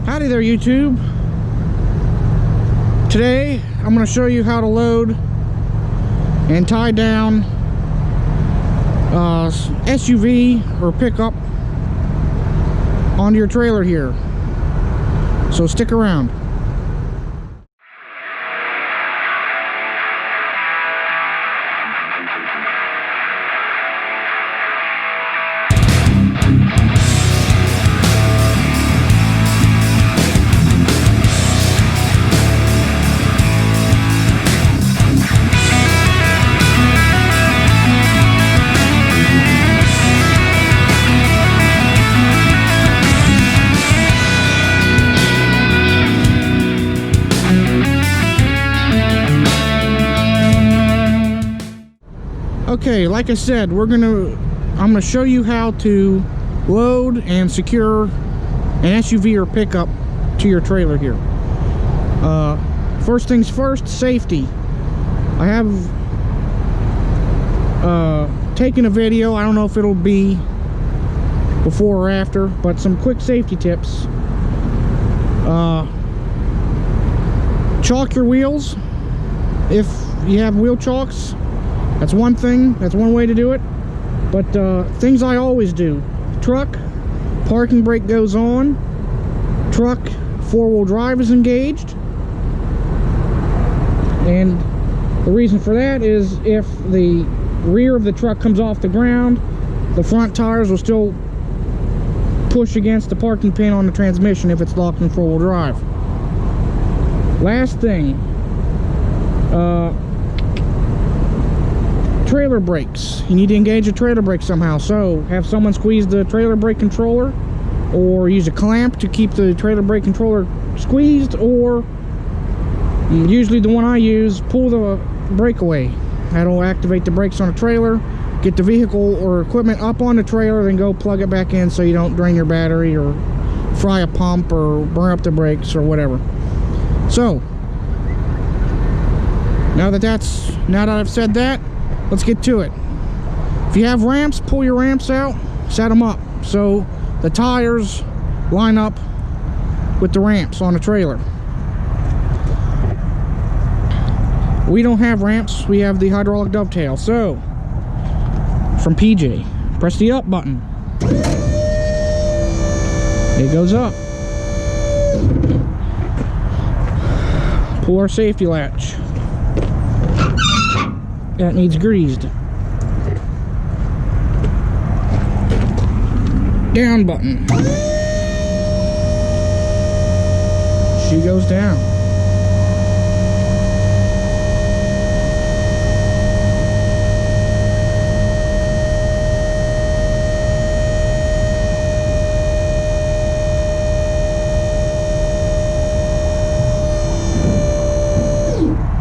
Howdy there, YouTube. Today I'm going to show you how to load and tie down SUV or pickup onto your trailer here. So stick around. Okay, like I said, I'm gonna show you how to load and secure an SUV or pickup to your trailer here. First things first, safety. I have taken a video. I don't know if it'll be before or after, but some quick safety tips. Chalk your wheels if you have wheel chalks. That's one thing, that's one way to do it. But things I always do: truck, parking brake goes on, truck four-wheel drive is engaged. And the reason for that is if the rear of the truck comes off the ground, the front tires will still push against the parking pin on the transmission if it's locked in four-wheel drive. Last thing, trailer brakes. You need to engage a trailer brake somehow, so have someone squeeze the trailer brake controller, or use a clamp to keep the trailer brake controller squeezed, or usually the one I use, pull the brake away. That'll activate the brakes on a trailer, get the vehicle or equipment up on the trailer, then go plug it back in so you don't drain your battery or fry a pump or burn up the brakes or whatever. So now that I've said that, let's get to it. If you have ramps, pull your ramps out, set them up so the tires line up with the ramps on the trailer. We don't have ramps, we have the hydraulic dovetail. So, from PJ, press the up button. It goes up. Pull our safety latch. That needs greased. Down button. She goes down.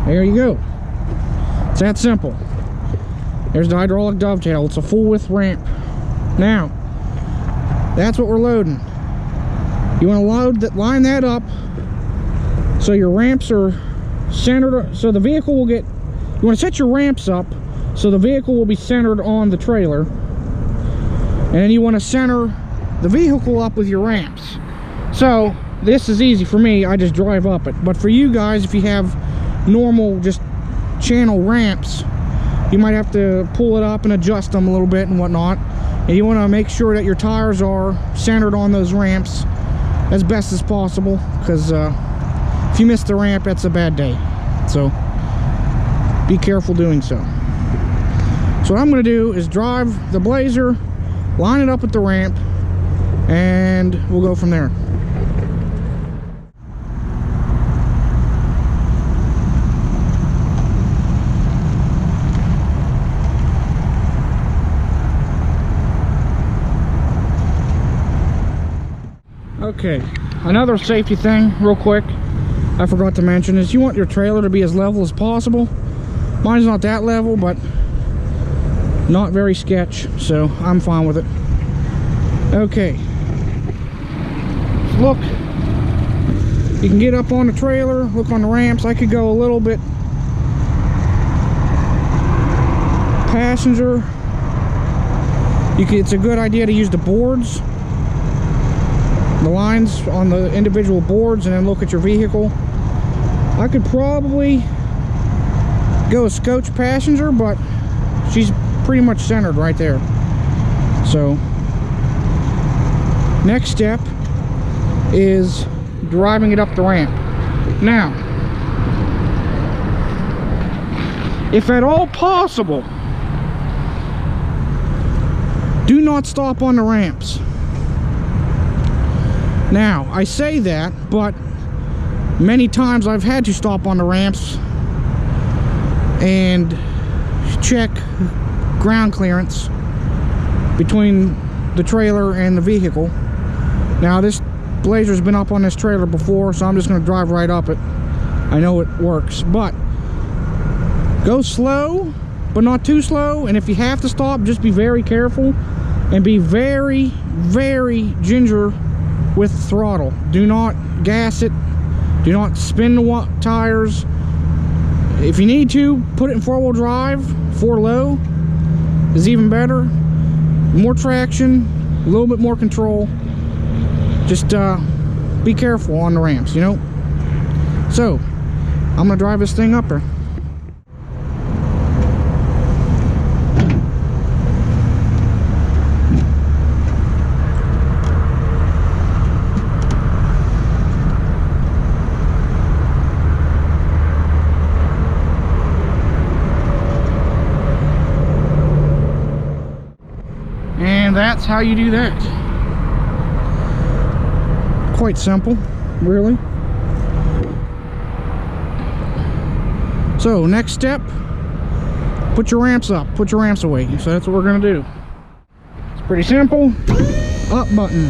There you go. It's that simple. There's the hydraulic dovetail. It's a full width ramp. Now, that's what we're loading. You want to line that up so your ramps are centered, so the vehicle will get, you want to set your ramps up so the vehicle will be centered on the trailer, and then you want to center the vehicle up with your ramps. So this is easy for me, I just drive up it. But for you guys, if you have normal just channel ramps, you might have to pull it up and adjust them a little bit and whatnot, and you want to make sure that your tires are centered on those ramps as best as possible, because if you miss the ramp, that's a bad day. So be careful doing so. So what I'm going to do is drive the Blazer, line it up with the ramp, and we'll go from there. Okay, another safety thing real quick I forgot to mention is you want your trailer to be as level as possible. Mine's not that level, but not very sketch, so I'm fine with it. Okay, look, you can get up on the trailer, look on the ramps. I could go a little bit passenger. It's a good idea to use the boards. the lines on the individual boards and then look at your vehicle. I could probably go a Scotch passenger, but she's pretty much centered right there. So next step is driving it up the ramp. Now, if at all possible, do not stop on the ramps. Now, I say that, but many times I've had to stop on the ramps and check ground clearance between the trailer and the vehicle. Now, this Blazer's been up on this trailer before, so I'm just going to drive right up it. I know it works, but go slow, but not too slow. And if you have to stop, just be very careful and be very, very ginger with the throttle. Do not gas it. Do not spin the tires. If you need to, put it in four-wheel drive. 4 low is even better. More traction, a little bit more control. Just be careful on the ramps, you know. So I'm gonna drive this thing up there. And that's how you do that. Quite simple, really. So next step, put your ramps up, put your ramps away. So that's what we're gonna do. It's pretty simple. Up button.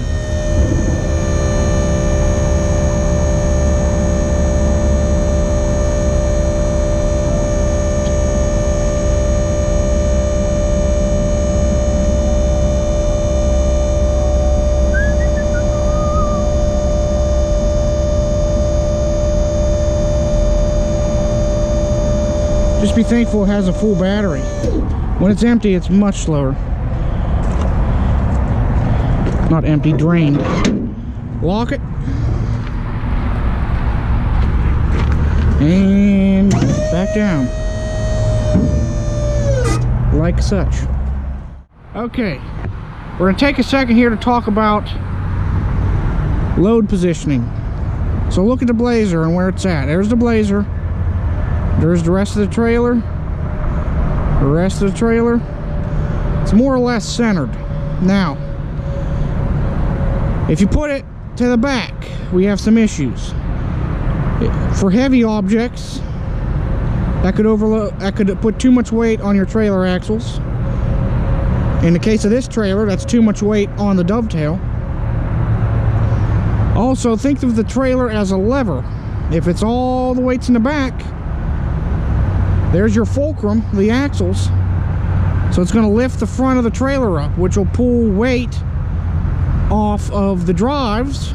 Just be thankful it has a full battery. When it's empty, it's much slower. Not empty, drained. Lock it. And back down. Like such. Okay, we're gonna take a second here to talk about load positioning. So look at the Blazer and where it's at. There's the Blazer. There's the rest of the trailer. The rest of the trailer. It's more or less centered. Now, if you put it to the back, we have some issues. For heavy objects, that could put too much weight on your trailer axles. In the case of this trailer, that's too much weight on the dovetail. Also, think of the trailer as a lever. If it's all the weights in the back, there's your fulcrum, the axles. So it's going to lift the front of the trailer up, which will pull weight off of the drives,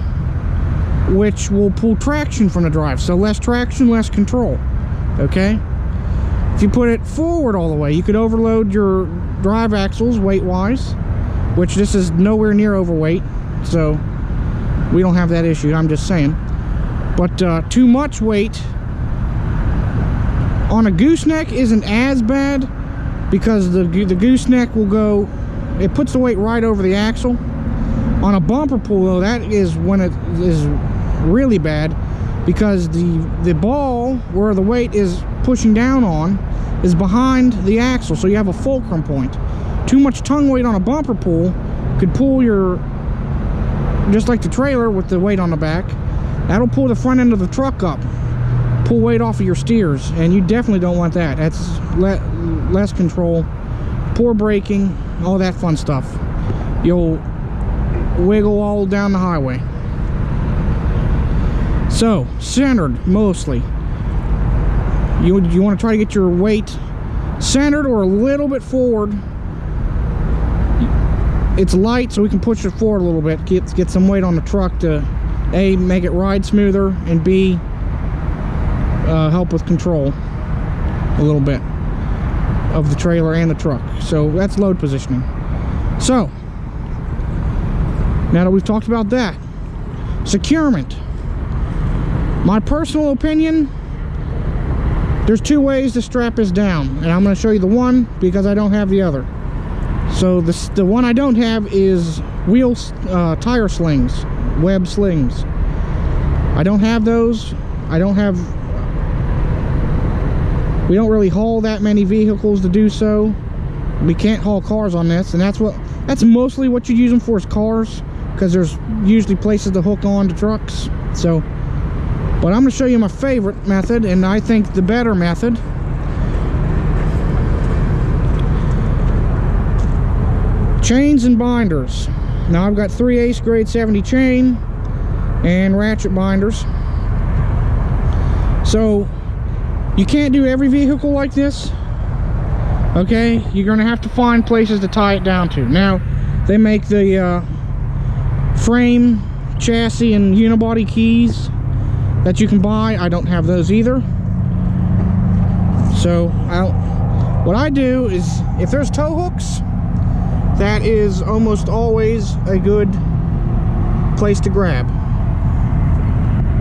which will pull traction from the drive. So less traction, less control. Okay? If you put it forward all the way, you could overload your drive axles weight-wise, which this is nowhere near overweight. So we don't have that issue, I'm just saying. But too much weight on a gooseneck isn't as bad, because the gooseneck will go, it puts the weight right over the axle. On a bumper pull, though, that is when it is really bad, because the ball where the weight is pushing down on is behind the axle, so you have a fulcrum point. Too much tongue weight on a bumper pull could pull your, just like the trailer with the weight on the back, that'll pull the front end of the truck up, pull weight off of your steers, and you definitely don't want that. That's less control, poor braking, all that fun stuff. You'll wiggle all down the highway. So, centered mostly. You want to try to get your weight centered or a little bit forward. It's light, so we can push it forward a little bit, get some weight on the truck to A, make it ride smoother, and B, help with control a little bit of the trailer and the truck. So that's load positioning. So now that we've talked about that, Securement. My personal opinion, there's two ways to strap this down, and I'm going to show you the one because I don't have the other. So the one I don't have is tire slings, web slings. I don't have those. We don't really haul that many vehicles to do so. We can't haul cars on this, and that's mostly what you use them for, is cars, because there's usually places to hook on to trucks. So, but I'm going to show you my favorite method, and I think the better method. Chains and binders. Now I've got 3/8 grade 70 chain and ratchet binders. So you can't do every vehicle like this. Okay, you're gonna have to find places to tie it down to. Now they make the frame, chassis, and unibody keys that you can buy. I don't have those either. So what I do is, if there's tow hooks, that is almost always a good place to grab.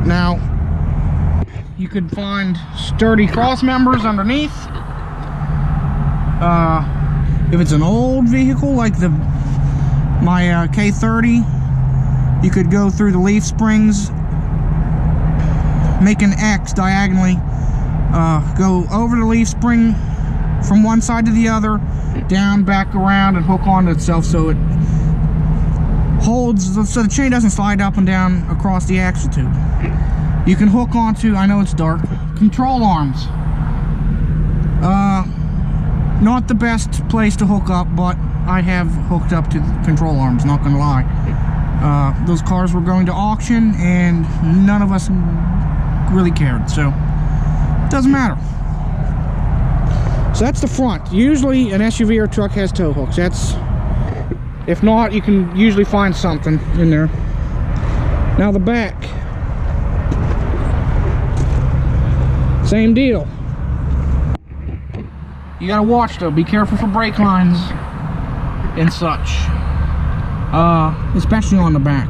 Now, you could find sturdy cross members underneath. If it's an old vehicle like my K30, you could go through the leaf springs, make an X diagonally, go over the leaf spring from one side to the other, down, back around, and hook onto itself so it holds, so the chain doesn't slide up and down across the axle tube. You can hook onto, I know it's dark, control arms. Not the best place to hook up, but I have hooked up to control arms, not gonna lie. Those cars were going to auction and none of us really cared, so it doesn't matter. So that's the front. Usually an SUV or truck has tow hooks. If not, you can usually find something in there. Now the back, same deal. You gotta watch though, be careful for brake lines and such, especially on the back.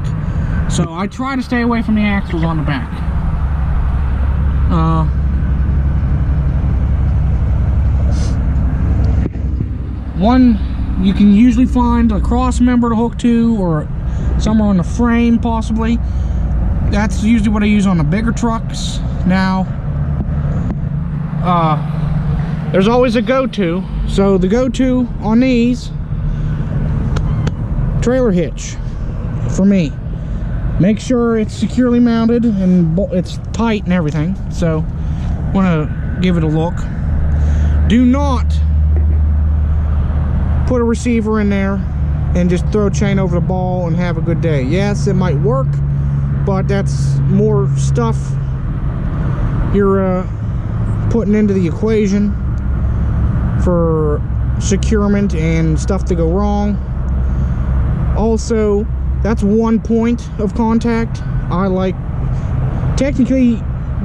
So I try to stay away from the axles on the back. One, you can usually find a cross member to hook to, or somewhere on the frame possibly. That's usually what I use on the bigger trucks. Now, there's always a go-to. So the go-to on these, trailer hitch for me. Make sure it's securely mounted and it's tight and everything. So want to give it a look. Do not put a receiver in there and just throw chain over the ball and have a good day. Yes, it might work, but that's more stuff you're putting into the equation for securement and stuff to go wrong. Also, that's one point of contact. Technically,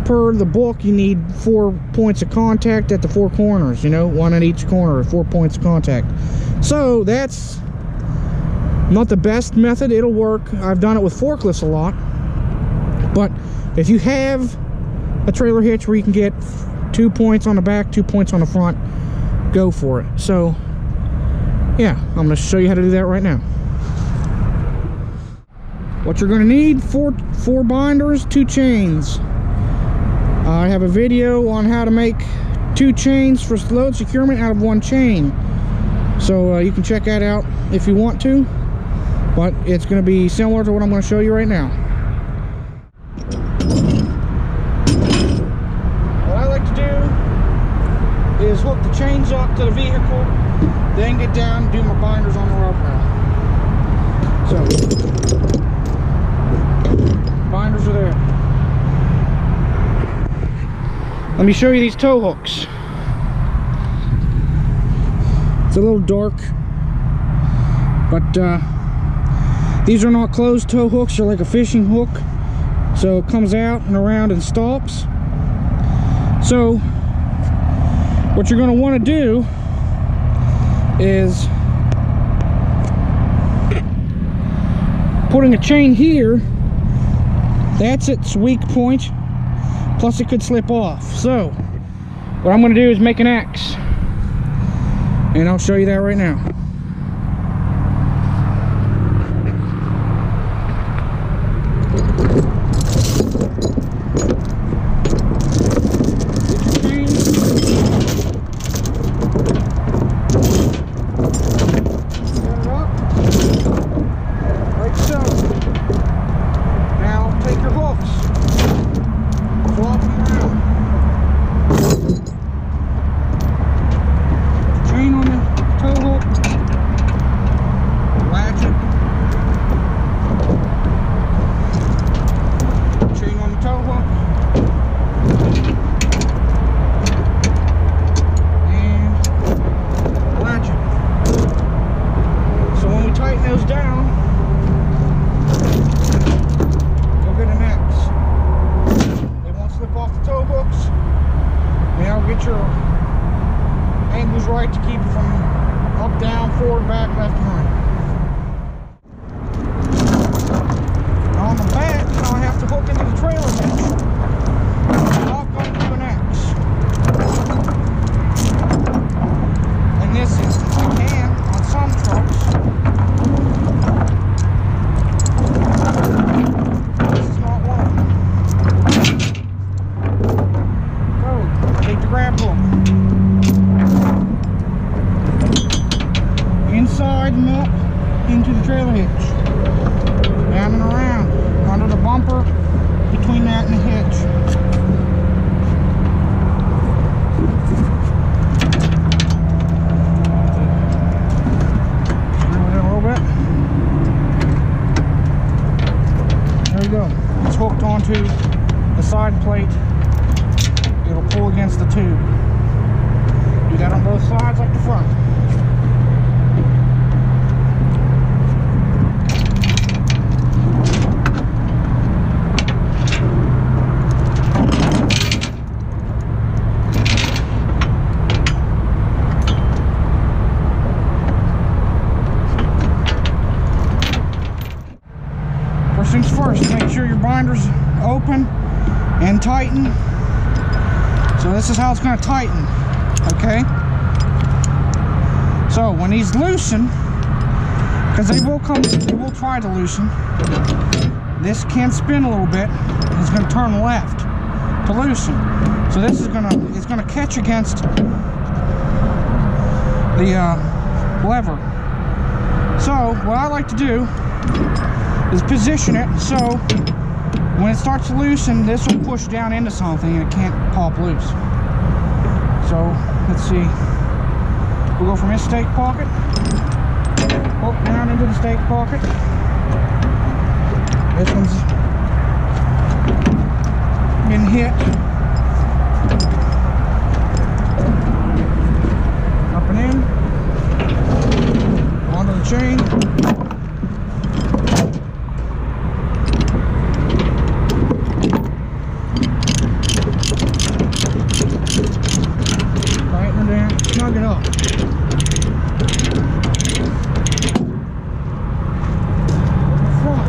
per the book, you need 4 points of contact at the 4 corners, you know, one at each corner, 4 points of contact. So that's not the best method. It'll work. I've done it with forklifts a lot. But if you have a trailer hitch where you can get 2 points on the back, 2 points on the front, go for it. So yeah, I'm going to show you how to do that right now. What you're going to need: four binders, 2 chains. I have a video on how to make 2 chains for load securement out of 1 chain. So you can check that out if you want to, but it's going to be similar to what I'm going to show you right now. What I like to do is hook the chains up to the vehicle, then get down and do my binders on the rubber rail. So binders are there. Let me show you these tow hooks. It's a little dark, but these are not closed tow hooks. They're like a fishing hook, so it comes out and around and stops. So what you're going to want to do is putting a chain here That's its weak point. Plus it could slip off. So what I'm going to do is make an X. And I'll show you that right now. Right to keep it from up, down, forward, back, left, and right. On the back, now I have to hook into the trailer hitch. I'm not going to do an X. In this instance, I can on some trucks. This is not one of them. Go, take the grab hook. Inside and up into the trailer hitch, down and around, under the bumper, between that and the hitch. Screw it in a little bit. There we go. It's hooked onto the side plate. It'll pull against the tube. Do that on both sides like the front. Things first, make sure your binder's open and tighten. So this is how it's going to tighten, okay? So when these loosen, because they will try to loosen, this can spin a little bit. It's going to turn left to loosen. So this is it's going to catch against the lever. So what I like to do is position it so when it starts to loosen, this will push down into something and it can't pop loose. So let's see, we'll go from this stake pocket, hook down into the stake pocket. This one's been hit. Up and in, onto the chain. Snug it up. Front.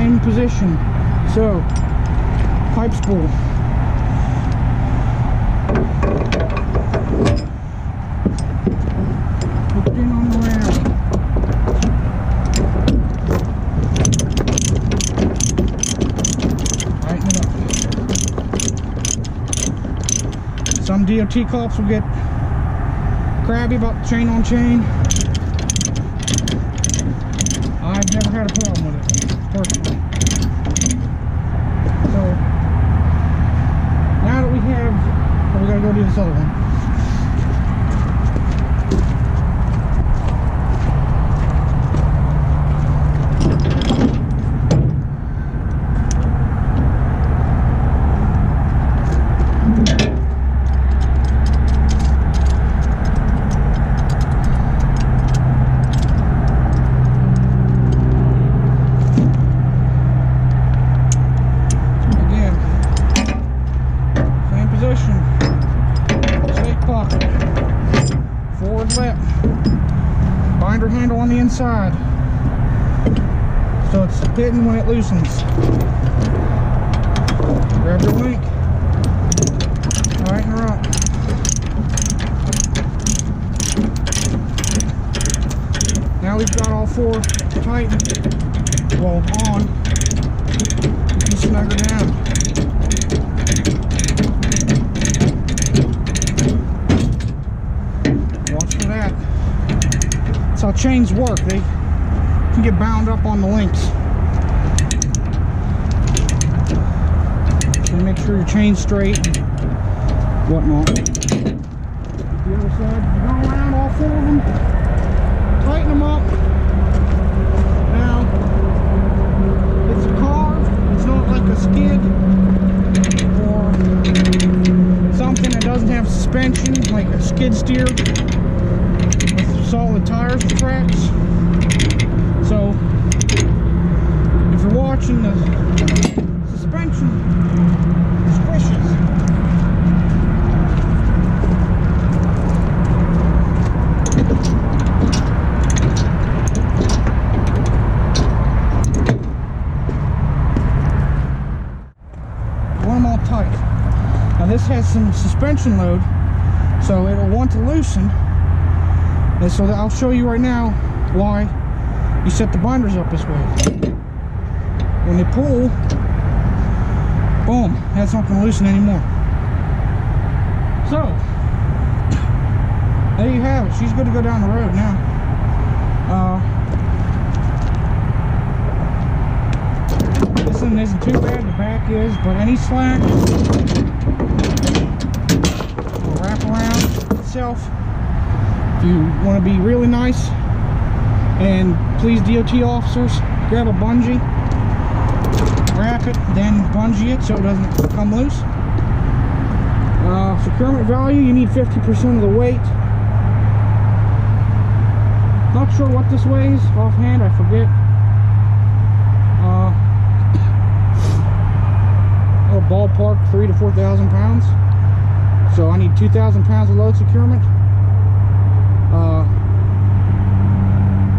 Same position. So, pipe spool. Hooked in on the ramp. Tighten it up. Some DOT cops will get crabby about chain on chain. I've never had a problem with it, personally. So, now that we have, well, we gotta go do this other one. Binder handle on the inside, so it's hitting when it loosens. Grab your link, tighten her up. Now we've got all four tightened, well, on. You can snug her down. Watch for that. That's how chains work. They can get bound up on the links. So make sure your chain's straight and whatnot. The other side, go around all four of them, tighten them up. Now, it's a car, it's not like a skid or something that doesn't have suspension, like a skid steer with solid tires and tracks. So, if you're watching, the suspension squishes. Want them all tight. Now this has some suspension load, so it'll want to loosen. And so I'll show you right now why you set the binders up this way. When they pull, boom, that's not going to loosen anymore. So, there you have it. She's good to go down the road now. This one isn't too bad, the back is, but any slack will wrap around itself. If you want to be really nice, and please DOT officers, grab a bungee, wrap it, then bungee it so it doesn't come loose. Securement value, you need 50% of the weight. Not sure what this weighs offhand, I forget. A ballpark 3,000 to 4,000 pounds. So I need 2,000 pounds of load securement.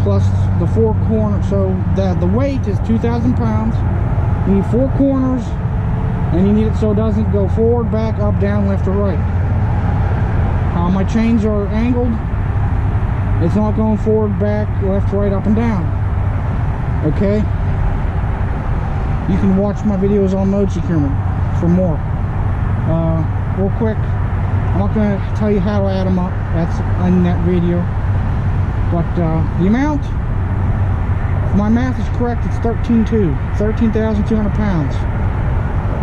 Plus the four corners, so the weight is 2,000 pounds. You need four corners, and you need it so it doesn't go forward, back, up, down, left, or right. My chains are angled. It's not going forward, back, left, right, up, and down. Okay? You can watch my videos on load securement for more. Real quick, I'm not going to tell you how to add them up. That's in that video. But the amount, if my math is correct, it's 13,200 pounds.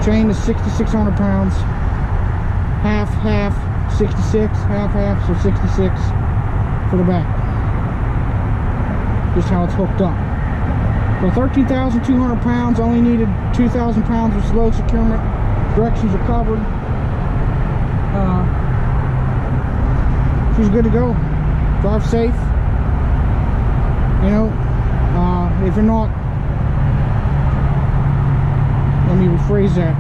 Chain is 6,600 pounds. Half, 66, half, so 66 for the back. Just how it's hooked up. So 13,200 pounds, only needed 2,000 pounds of load securement. Directions are covered. She's good to go. Drive safe. You know, if you're not, let me rephrase that.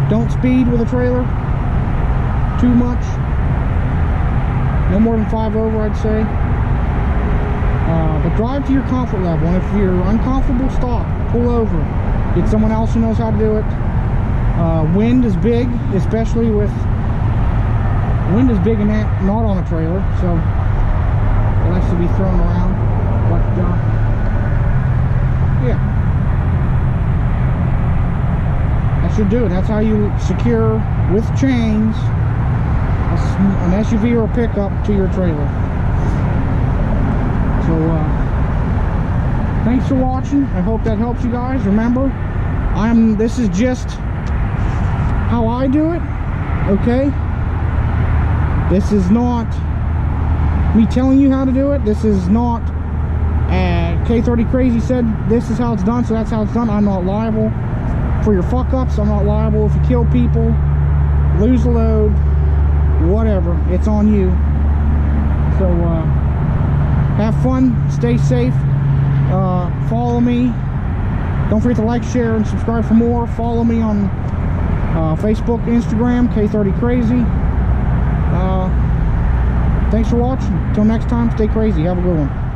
Don't speed with a trailer too much. No more than 5 over, I'd say. But drive to your comfort level, and if you're uncomfortable, stop, pull over, get someone else who knows how to do it. Wind is big, especially with wind is big and not on a trailer, so it likes to be thrown around. But yeah, that should do it. That's how you secure with chains an SUV or a pickup to your trailer. So thanks for watching. I hope that helps you guys. Remember, this is just how I do it, okay? This is not me telling you how to do it. This is not K30 Crazy said this is how it's done, so that's how it's done. I'm not liable for your fuck-ups. I'm not liable if you kill people, lose a load, whatever. It's on you. So have fun, stay safe, follow me. Don't forget to like, share, and subscribe for more. Follow me on Facebook, Instagram, K30 Crazy. Thanks for watching. Until next time, stay crazy. Have a good one.